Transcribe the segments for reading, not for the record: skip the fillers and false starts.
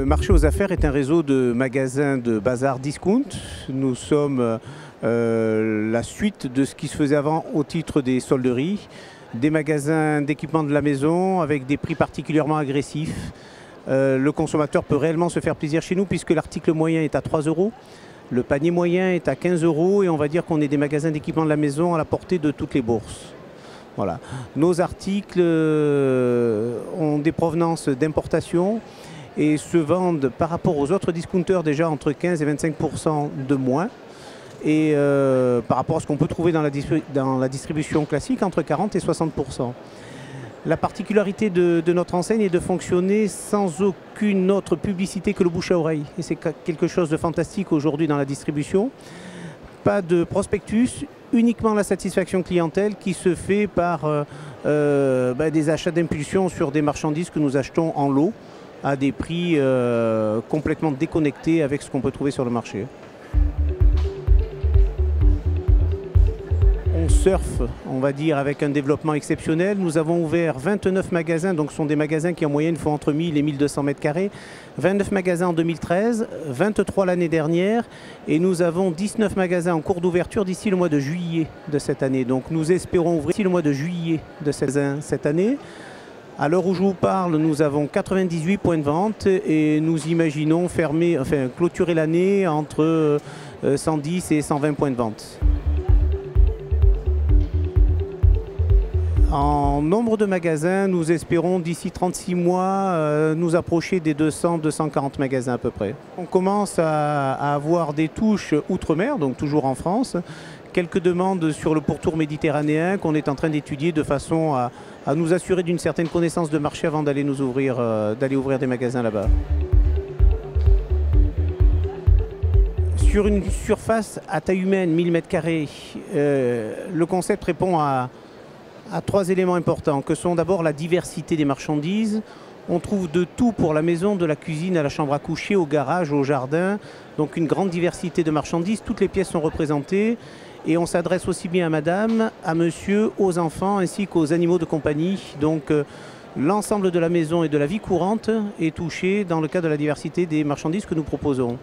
Le marché aux affaires est un réseau de magasins de bazar discount. Nous sommes la suite de ce qui se faisait avant au titre des solderies, des magasins d'équipement de la maison avec des prix particulièrement agressifs. Le consommateur peut réellement se faire plaisir chez nous puisque l'article moyen est à 3 €, le panier moyen est à 15 € et on va dire qu'on est des magasins d'équipement de la maison à la portée de toutes les bourses. Voilà. Nos articles ont des provenances d'importation et se vendent par rapport aux autres discounters déjà entre 15 et 25% de moins. Et par rapport à ce qu'on peut trouver dans la distribution classique, entre 40 et 60%. La particularité de notre enseigne est de fonctionner sans aucune autre publicité que le bouche à oreille. Et c'est quelque chose de fantastique aujourd'hui dans la distribution. Pas de prospectus, uniquement la satisfaction clientèle qui se fait par des achats d'impulsion sur des marchandises que nous achetons en lot à des prix complètement déconnectés avec ce qu'on peut trouver sur le marché. On surfe, on va dire, avec un développement exceptionnel. Nous avons ouvert 29 magasins, donc ce sont des magasins qui en moyenne font entre 1000 et 1200 mètres carrés. 29 magasins en 2013, 23 l'année dernière et nous avons 19 magasins en cours d'ouverture d'ici le mois de juillet de cette année. Donc nous espérons ouvrir d'ici le mois de juillet de cette année. À l'heure où je vous parle, nous avons 98 points de vente et nous imaginons clôturer l'année entre 110 et 120 points de vente. En nombre de magasins, nous espérons d'ici 36 mois nous approcher des 200-240 magasins à peu près. On commence à avoir des touches outre-mer, donc toujours en France. Quelques demandes sur le pourtour méditerranéen qu'on est en train d'étudier de façon à nous assurer d'une certaine connaissance de marché avant d'aller ouvrir des magasins là-bas. Sur une surface à taille humaine, 1000 mètres carrés, le concept répond à 3 éléments importants, que sont d'abord la diversité des marchandises. On trouve de tout pour la maison, de la cuisine à la chambre à coucher, au garage, au jardin. Donc une grande diversité de marchandises, toutes les pièces sont représentées. Et on s'adresse aussi bien à madame, à monsieur, aux enfants ainsi qu'aux animaux de compagnie. Donc l'ensemble de la maison et de la vie courante est touché dans le cadre de la diversité des marchandises que nous proposons.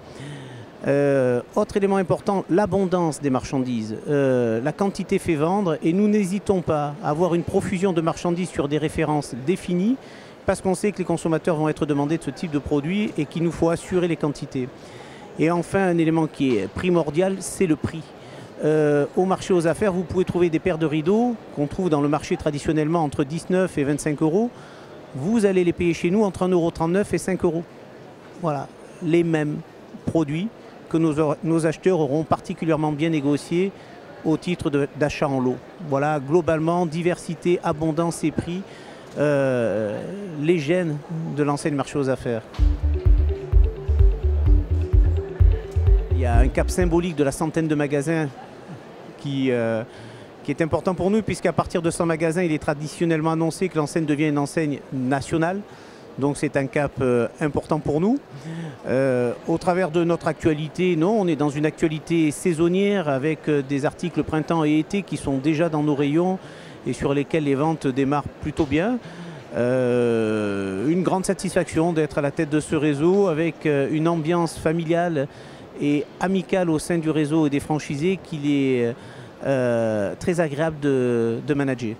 Autre élément important, l'abondance des marchandises. La quantité fait vendre et nous n'hésitons pas à avoir une profusion de marchandises sur des références définies parce qu'on sait que les consommateurs vont être demandés de ce type de produit et qu'il nous faut assurer les quantités. Et enfin, un élément qui est primordial, c'est le prix. Au marché aux affaires, vous pouvez trouver des paires de rideaux qu'on trouve dans le marché traditionnellement entre 19 et 25 €. Vous allez les payer chez nous entre 1,39 € et 5 €. Voilà, les mêmes produits que nos acheteurs auront particulièrement bien négocié au titre d'achat en lot. Voilà, globalement, diversité, abondance et prix, les gènes de l'enseigne marché aux affaires. Il y a un cap symbolique de la centaine de magasins qui est important pour nous, puisqu'à partir de 100 magasins, il est traditionnellement annoncé que l'enseigne devient une enseigne nationale. Donc c'est un cap important pour nous. Au travers de notre actualité, non, on est dans une actualité saisonnière avec des articles printemps et été qui sont déjà dans nos rayons et sur lesquels les ventes démarrent plutôt bien. Une grande satisfaction d'être à la tête de ce réseau avec une ambiance familiale et amicale au sein du réseau et des franchisés qu'il est très agréable de manager.